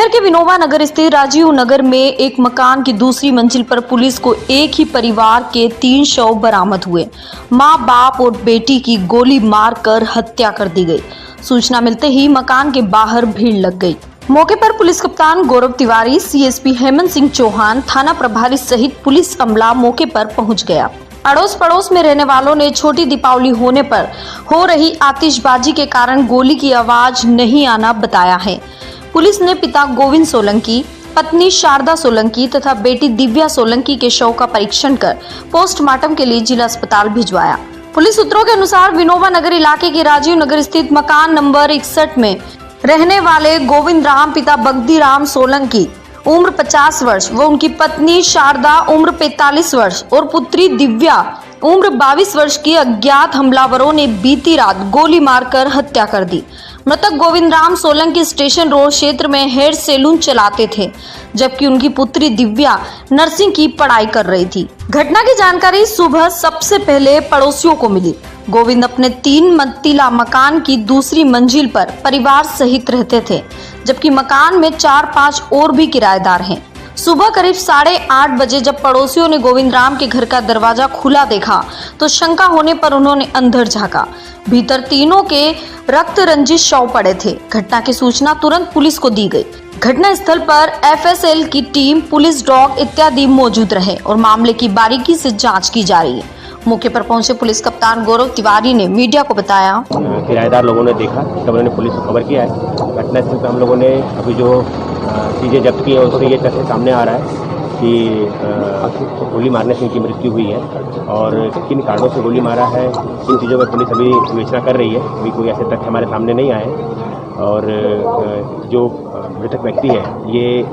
शहर के विनोबा नगर स्थित राजीव नगर में एक मकान की दूसरी मंजिल पर पुलिस को एक ही परिवार के 3 शव बरामद हुए। मां, बाप और बेटी की गोली मारकर हत्या कर दी गई। सूचना मिलते ही मकान के बाहर भीड़ लग गई। मौके पर पुलिस कप्तान गौरव तिवारी, सीएसपी हेमंत सिंह चौहान, थाना प्रभारी सहित पुलिस अमला मौके पर पहुंच गया। अड़ोस पड़ोस में रहने वालों ने छोटी दीपावली होने पर हो रही आतिशबाजी के कारण गोली की आवाज नहीं आना बताया है। पुलिस ने पिता गोविंद सोलंकी, पत्नी शारदा सोलंकी तथा बेटी दिव्या सोलंकी के शव का परीक्षण कर पोस्टमार्टम के लिए जिला अस्पताल भिजवाया। पुलिस सूत्रों के अनुसार विनोबा नगर इलाके के राजीव नगर स्थित मकान नंबर 61 में रहने वाले गोविंद राम पिता बगदी राम सोलंकी उम्र 50 वर्ष व उनकी पत्नी शारदा उम्र 45 वर्ष और पुत्री दिव्या उम्र 22 वर्ष की अज्ञात हमलावरों ने बीती रात गोली मारकर हत्या कर दी। मृतक गोविंद राम सोलंकी स्टेशन रोड क्षेत्र में हेयर सैलून चलाते थे, जबकि उनकी पुत्री दिव्या नर्सिंग की पढ़ाई कर रही थी। घटना की जानकारी सुबह सबसे पहले पड़ोसियों को मिली। गोविंद अपने 3 मंजिला मकान की दूसरी मंजिल पर परिवार सहित रहते थे, जबकि मकान में 4-5 और भी किराएदार हैं। सुबह करीब 8:30 बजे जब पड़ोसियों ने गोविंद राम के घर का दरवाजा खुला देखा तो शंका होने पर उन्होंने अंदर झांका। भीतर तीनों के रक्त रंजित शव पड़े थे। घटना की सूचना तुरंत पुलिस को दी गई। घटना स्थल पर एफएसएल की टीम, पुलिस डॉग इत्यादि मौजूद रहे और मामले की बारीकी से जांच की जा रही है। मौके पर पहुंचे पुलिस कप्तान गौरव तिवारी ने मीडिया को बताया, किराएदार लोगों ने देखा, तब उन्होंने पुलिस को खबर किया है। घटना स्थल पर हम लोगों ने अभी जो चीज़ें जब्त की है उससे ये तथ्य सामने आ रहा है कि गोली मारने से इनकी मृत्यु हुई है और किन कारणों से गोली मारा है, इन चीज़ों पर पुलिस अभी विवेचना कर रही है। अभी कोई ऐसे तथ्य हमारे सामने नहीं आए और जो मृतक व्यक्ति है ये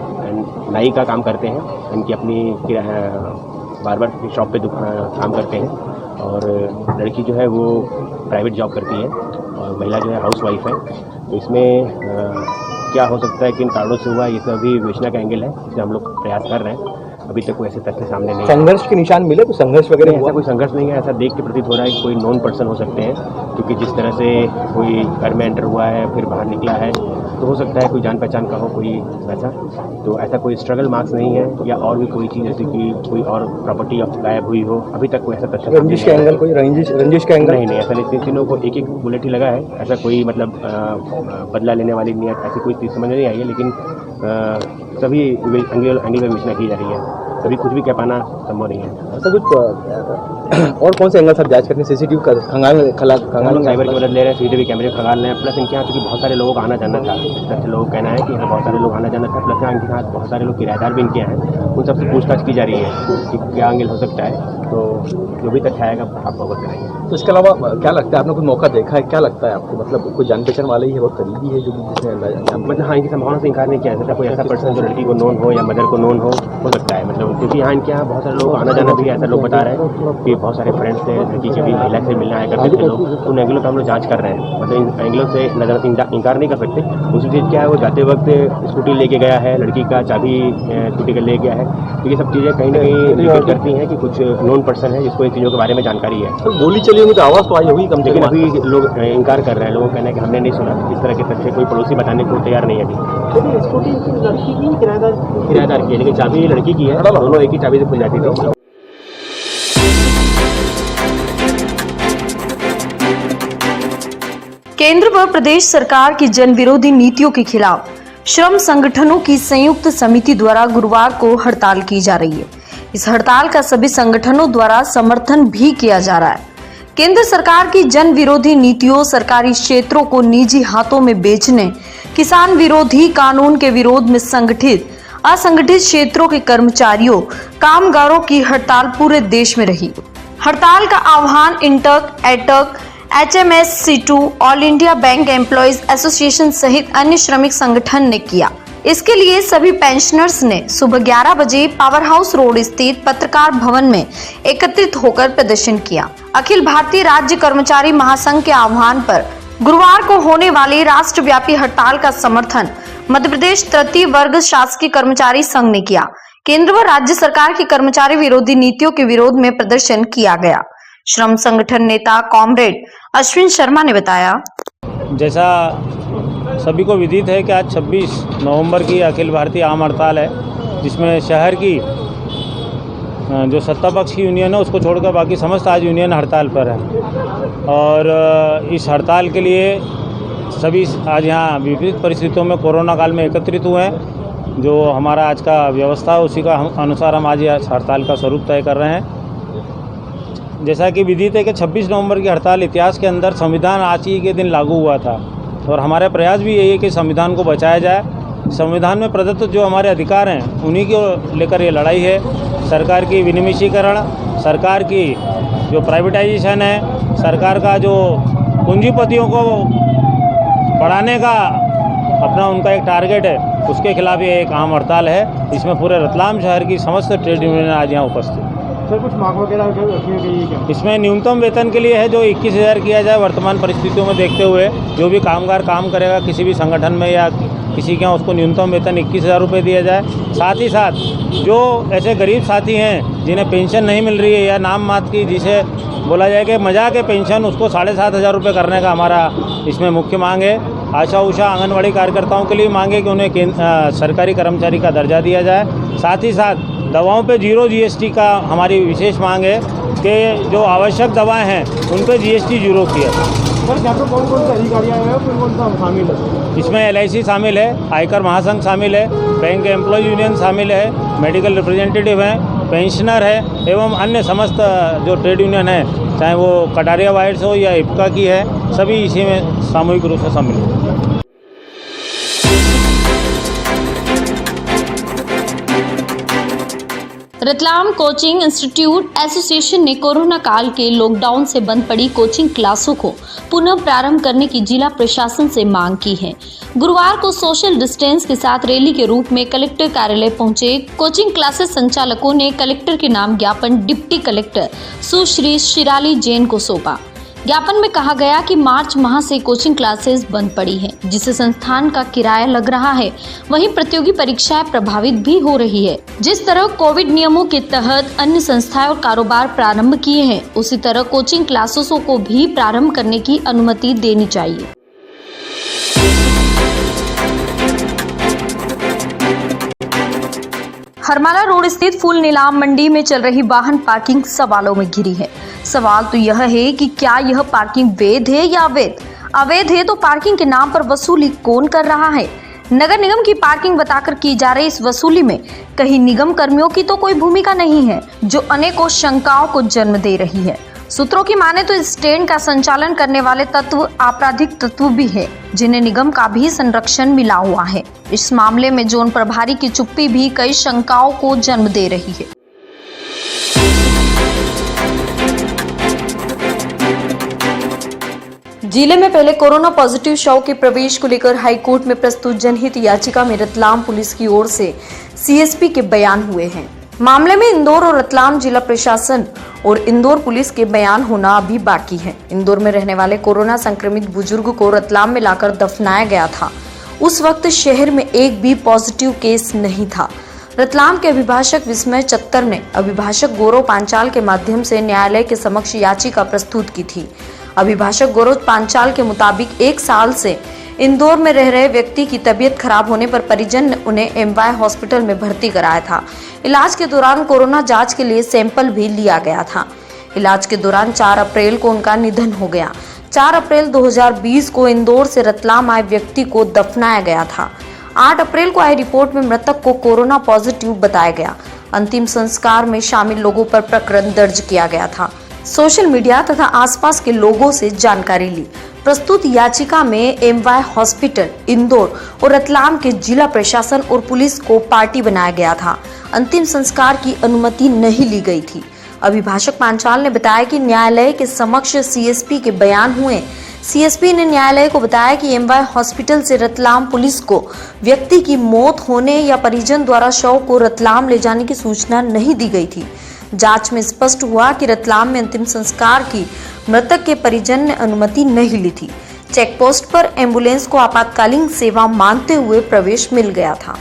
नाई का काम करते हैं। इनकी अपनी बार्बर की शॉप पे काम करते हैं और लड़की जो है वो प्राइवेट जॉब करती है और महिला जो है हाउस वाइफ है। तो इसमें क्या हो सकता है, किन कारणों से हुआ, ये सब अभी विवेचना का एंगल है, इसमें हम लोग प्रयास कर रहे हैं। अभी तक कोई ऐसे तथ्य सामने नहीं। संघर्ष के निशान मिले? तो संघर्ष वगैरह ऐसा कोई संघर्ष नहीं है। ऐसा देख के प्रतीत हो रहा है कि कोई नॉन पर्सन हो सकते हैं, क्योंकि जिस तरह से कोई घर में एंटर हुआ है फिर बाहर निकला है तो हो सकता है कोई जान पहचान का हो कोई वैसा। तो ऐसा कोई स्ट्रगल मार्क्स नहीं है या और भी कोई चीज़ जैसे कि कोई और प्रॉपर्टी गायब हुई हो, अभी तक कोई ऐसा तथ्य। रंजिश का एंगल? कोई रंजिश का एंगल नहीं, ऐसा नहीं। तीनों को एक बुलेट ही लगा है। ऐसा कोई मतलब बदला लेने वाली नियत ऐसी कोई चीज़ समझ नहीं आई है, लेकिन सभी एंगल में विवेचना की जा रही है। अभी कुछ भी कह पाना संभव नहीं है। ऐसा कुछ और कौन से एंगल सब जांच करने? सीसीटीवी का खंगाल साइबर की मदद ले रहे हैं, सीसीटीवी कैमरे खंगाल रहे हैं। प्लस इनके यहाँ क्योंकि बहुत सारे लोगों का आना जाना था, सबसे लोगों का कहना है कि यहाँ बहुत सारे लोग आना जाना था। प्लस यहाँ इनके साथ बहुत सारे लोग किराएदार भी इनके यहाँ हैं, उन सबसे पूछताछ की जा रही है कि क्या एंगल हो सकता है। तो जो भी तथ्य आएगा आप अवगत कराएंगे। तो इसके अलावा क्या लगता है, आपने कोई मौका देखा है? क्या लगता है आपको, मतलब कोई जान पहचान वाले ही है, बहुत करीबी है जो जिसने मतलब हाँ, इनकी संभावना से इंकार नहीं किया जा सकता। कोई ऐसा पर्सन जो लड़की को नोन हो या मदर को नोन हो सकता है। मतलब क्योंकि यहाँ इनके यहाँ बहुत सारे लोग आना जाना भी, ऐसा लोग बता रहे हैं कि बहुत सारे फ्रेंड्स थे लड़की के भी, महिला से मिलने आया करते थे लोग। उन एंगलों का हम लोग जाँच कर रहे हैं। मतलब इन एंगलों से नजर इंकार नहीं कर सकते। दूसरी चीज़ क्या है, वो जाते वक्त स्कूटी लेके गया है, लड़की का चाबी स्कूटी का ले गया है। तो ये सब चीज़ें कहीं ना कहीं इंडिकेट करती हैं कि कुछ नॉन पर्सन है जिसको इन चीज़ों के बारे में जानकारी है। तो गोली चली होगी तो आवाज़ तो आई होगी कम से कम। लेकिन अभी लोग इंकार कर रहे हैं। लोगों का कहना है कि हमने नहीं सुना। इस तरह के तथ्य कोई पड़ोसी बताने को तैयार नहीं है अभी। स्कूटी लड़की की किराएदार की है, लेकिन चाबी लड़की की है। दोनों एक ही चाबी से खुल जाती थी। केंद्र व प्रदेश सरकार की जन विरोधी नीतियों के खिलाफ श्रम संगठनों की संयुक्त समिति द्वारा गुरुवार को हड़ताल की जा रही है। इस हड़ताल का सभी संगठनों द्वारा समर्थन भी किया जा रहा है। केंद्र सरकार की जन विरोधी नीतियों, सरकारी क्षेत्रों को निजी हाथों में बेचने, किसान विरोधी कानून के विरोध में संगठित असंगठित क्षेत्रों के कर्मचारियों, कामगारों की हड़ताल पूरे देश में रही। हड़ताल का आह्वान INTUC, AITUC, HMSC2, all India bank employees association सहित अन्य श्रमिक संगठन ने किया। इसके लिए सभी पेंशनर्स ने सुबह 11 बजे पावर हाउस रोड स्थित पत्रकार भवन में एकत्रित होकर प्रदर्शन किया। अखिल भारतीय राज्य कर्मचारी महासंघ के आह्वान पर गुरुवार को होने वाली राष्ट्रव्यापी हड़ताल का समर्थन मध्य प्रदेश तृतीय वर्ग शासकीय कर्मचारी संघ ने किया। केंद्र व राज्य सरकार की कर्मचारी विरोधी नीतियों के विरोध में प्रदर्शन किया गया। श्रम संगठन नेता कॉमरेड अश्विन शर्मा ने बताया, जैसा सभी को विदित है कि आज 26 नवंबर की अखिल भारतीय आम हड़ताल है, जिसमें शहर की जो सत्ता पक्ष की यूनियन है उसको छोड़कर बाकी समस्त आज यूनियन हड़ताल पर है। और इस हड़ताल के लिए सभी आज यहाँ विपरीत परिस्थितियों में कोरोना काल में एकत्रित हुए हैं। जो हमारा आज का व्यवस्था है उसी का अनुसार हम आज इस हड़ताल का स्वरूप तय कर रहे हैं। जैसा कि विदित है कि 26 नवंबर की हड़ताल इतिहास के अंदर संविधान आज ही के दिन लागू हुआ था और हमारे प्रयास भी यही है कि संविधान को बचाया जाए। संविधान में प्रदत्त जो हमारे अधिकार हैं उन्हीं को लेकर ये लड़ाई है। सरकार की विनिवेशीकरण, सरकार की जो प्राइवेटाइजेशन है, सरकार का जो पूंजीपतियों को बढ़ाने का अपना उनका एक टारगेट है, उसके खिलाफ ये एक आम हड़ताल है। इसमें पूरे रतलाम शहर की समस्त ट्रेड यूनियन आज यहाँ उपस्थित है। सर, कुछ मांग वगैरह रखी गई है क्या? इसमें न्यूनतम वेतन के लिए है जो 21,000 किया जाए वर्तमान परिस्थितियों में देखते हुए। जो भी कामगार काम करेगा किसी भी संगठन में या किसी के यहाँ उसको न्यूनतम वेतन 21,000 रुपये दिया जाए। साथ ही साथ जो ऐसे गरीब साथी हैं जिन्हें पेंशन नहीं मिल रही है या नाम मात्र की जिसे बोला जाए कि मजाक है पेंशन, उसको 7,500 रुपये करने का हमारा इसमें मुख्य मांग है। आशा उषा आंगनवाड़ी कार्यकर्ताओं के लिए मांगे कि उन्हें सरकारी कर्मचारी का दर्जा दिया जाए। साथ ही साथ दवाओं पे 0 GST का हमारी विशेष मांग है कि जो आवश्यक दवाएं हैं उन पे GST 0 किया। सर, यहाँ पर कौन कौन से अधिकारी आए हैं, कौन कौन सा शामिल है? इसमें LIC शामिल है, आयकर महासंघ शामिल है, बैंक एम्प्लॉय यूनियन शामिल है, मेडिकल रिप्रेजेंटेटिव हैं, पेंशनर है एवं अन्य समस्त जो ट्रेड यूनियन है, चाहे वो कटारिया वाइट्स हो या इप्का की है, सभी इसी में सामूहिक रूप से शामिल है। रतलाम कोचिंग इंस्टीट्यूट एसोसिएशन ने कोरोना काल के लॉकडाउन से बंद पड़ी कोचिंग क्लासों को पुनः प्रारंभ करने की जिला प्रशासन से मांग की है। गुरुवार को सोशल डिस्टेंस के साथ रैली के रूप में कलेक्टर कार्यालय पहुंचे कोचिंग क्लासेस संचालकों ने कलेक्टर के नाम ज्ञापन डिप्टी कलेक्टर सुश्री शिराली जैन को सौंपा। ज्ञापन में कहा गया कि मार्च माह से कोचिंग क्लासेस बंद पड़ी हैं, जिससे संस्थान का किराया लग रहा है। वहीं प्रतियोगी परीक्षाएं प्रभावित भी हो रही है। जिस तरह कोविड नियमों के तहत अन्य संस्थाएं और कारोबार प्रारंभ किए हैं, उसी तरह कोचिंग क्लासेसों को भी प्रारंभ करने की अनुमति देनी चाहिए। हरमाला रोड स्थित फूल नीलाम मंडी में चल रही वाहन पार्किंग सवालों में घिरी है। सवाल तो यह है कि क्या यह पार्किंग वैध है या अवैध? अवैध है तो पार्किंग के नाम पर वसूली कौन कर रहा है? नगर निगम की पार्किंग बताकर की जा रही इस वसूली में कहीं निगम कर्मियों की तो कोई भूमिका नहीं है, जो अनेकों शंकाओं को जन्म दे रही है। सूत्रों की माने तो इस स्टैंड का संचालन करने वाले तत्व आपराधिक तत्व भी है, जिन्हें निगम का भी संरक्षण मिला हुआ है। इस मामले में जोन प्रभारी की चुप्पी भी कई शंकाओं को जन्म दे रही है। जिले में पहले कोरोना पॉजिटिव शव के प्रवेश को लेकर हाईकोर्ट में प्रस्तुत जनहित याचिका में रतलाम पुलिस की ओर से CSP के बयान हुए हैं। मामले में इंदौर और रतलाम जिला प्रशासन और इंदौर पुलिस के बयान होना अभी बाकी है। इंदौर में रहने वाले कोरोना संक्रमित बुजुर्ग को रतलाम में लाकर दफनाया गया था। उस वक्त शहर में एक भी पॉजिटिव केस नहीं था। रतलाम के अभिभाषक विस्मय चत्तर ने अभिभाषक गौरव पांचाल के माध्यम से न्यायालय के समक्ष याचिका प्रस्तुत की थी। अभिभाषक गौरव पांचाल के मुताबिक 1 साल से इंदौर में रह रहे व्यक्ति की तबीयत खराब होने पर परिजन ने उन्हें MY हॉस्पिटल में भर्ती कराया था। इलाज के दौरान कोरोना जांच के लिए सैंपल भी लिया गया था। इलाज के दौरान 4 अप्रैल को उनका निधन हो गया। 4 अप्रैल 2020 को इंदौर से रतलाम आए व्यक्ति को दफनाया गया था। 8 अप्रैल को आई रिपोर्ट में मृतक को कोरोना पॉजिटिव बताया गया। अंतिम संस्कार में शामिल लोगों पर प्रकरण दर्ज किया गया था। सोशल मीडिया तथा आसपास के लोगों से जानकारी ली। प्रस्तुत याचिका में MY हॉस्पिटल इंदौर और रतलाम के जिला प्रशासन और पुलिस को पार्टी बनाया गया था। अंतिम संस्कार की अनुमति नहीं ली गई थी। अभिभाषक पांचाल ने बताया कि न्यायालय के समक्ष CSP के बयान हुए। CSP ने न्यायालय को बताया कि MY हॉस्पिटल से रतलाम पुलिस को व्यक्ति की मौत होने या परिजन द्वारा शव को रतलाम ले जाने की सूचना नहीं दी गई थी। जांच में स्पष्ट हुआ कि रतलाम में अंतिम संस्कार की मृतक के परिजन ने अनुमति नहीं ली थी। चेक पोस्ट पर एम्बुलेंस को आपातकालीन सेवा मानते हुए प्रवेश मिल गया था।